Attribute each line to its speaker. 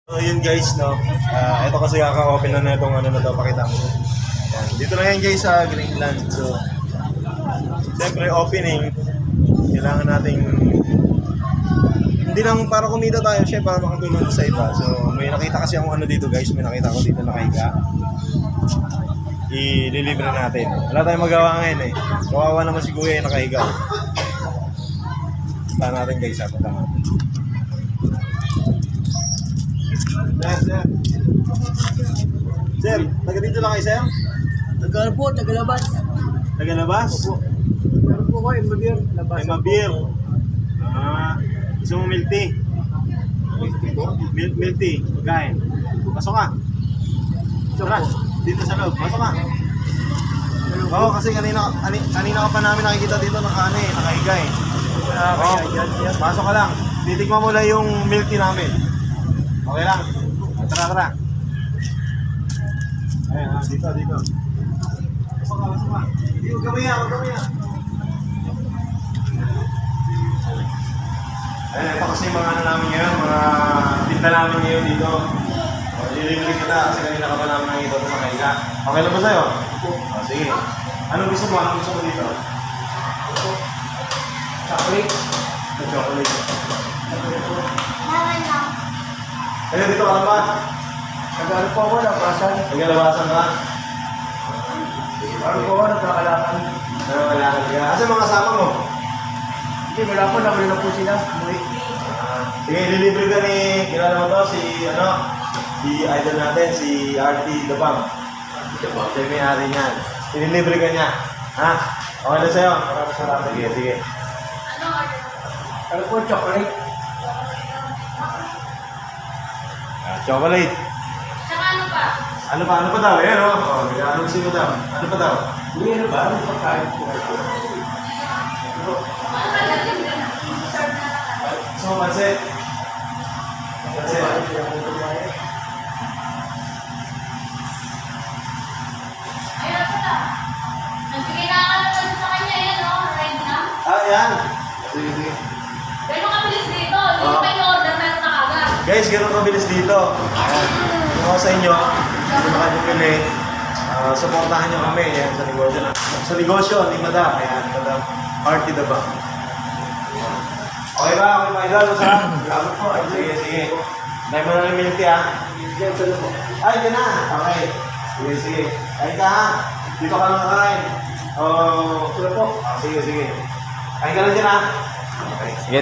Speaker 1: So yun guys, no. Ito kasi kaka-open na itong ano na to, pakita mo. Ayan. Dito lang yan guys sa Greenland. So, siyempre opening, kailangan nating hindi lang para kumita tayo, syempre para makatulong sa iba. So, may nakita kasi akong ano dito guys, may nakita ko dito nakahiga. Ililibre natin. Wala tayong magawa ngayon eh. Kawawa naman si Kuya yung nakahiga. Punta natin guys, punta natin. Sir, taga dito lang kayo, sir?
Speaker 2: Tagal po, tagalabas.
Speaker 1: Taga-labas?
Speaker 2: Opo. Meron po ko, Mabir. Labas.
Speaker 1: Ay, mabir. Gusto mo milk tea? Milk tea, pagkain. Pasok ka. Tara, dito sa loob. Pasok ka. Oo, kasi kanina ka pa namin nakikita dito nakahiga eh. Oo, pasok ka lang. Titikman mo lang yung milk tea namin. Okay lang. Tara. Ayan, dito. Pasok ka. Hindi, huwag kami yan. Ayan, ito kasi mga ano namin ngayon, mga tinda namin ngayon dito. Ililibre kita kasi kanina ka pa namin nakikita ito makahiga. Okay lang ba sa'yo? Sige. Anong gusto mo? Dito?
Speaker 2: Chocolate.
Speaker 1: Chocolate. Ayun, dito ka lang ba?
Speaker 2: Tagal po ako, labasan.
Speaker 1: Nagalabasan ka?
Speaker 2: Tagal po ako, nagkakalakan.
Speaker 1: Nagalabasan ka? Asa mga kasama mo?
Speaker 2: Hindi, wala po, nakuli na po sila. Umuwi.
Speaker 1: Sige, ililibre ka ni, kilala mo to, si idol natin, si RT The Bomb. Siya may hari niyan. Ililibre ka niya. Ha? Okay na sa'yo? Sige.
Speaker 2: Ano po, chocolate.
Speaker 1: Chocolate.
Speaker 3: Saka ano pa?
Speaker 1: Ano pa daw? Ayan o. Nag-aanong si Madam. Ano pa daw?
Speaker 2: Hindi, ano ba? Ano pa kain po?
Speaker 1: So, pansit.
Speaker 3: Ayun pala. Nagbigay na ka naman sa kanya yan, no? Red na.
Speaker 1: Yan. Sige.
Speaker 3: Gano'n kabilis dito. Hindi pa yung order, meron na kagad.
Speaker 1: Guys, ganun kabilis dito. Ayan. Kung ako sa inyo, kung nakabukili, supportahan nyo kami yan, sa negosyo Sa negosyo ni Madam. Ayan, Madam Party the Bank. Okay ba? Okay ba? Idol, masarap? Salamat po. Sige. Dahil mo na ng milk tea, ha? Ay, dyan na. Okay. Sige. Kain ka, ha? Dito ka lang kakain. Sige po. Sige. Kain ka lang dyan, ha? Okay.
Speaker 4: Sige,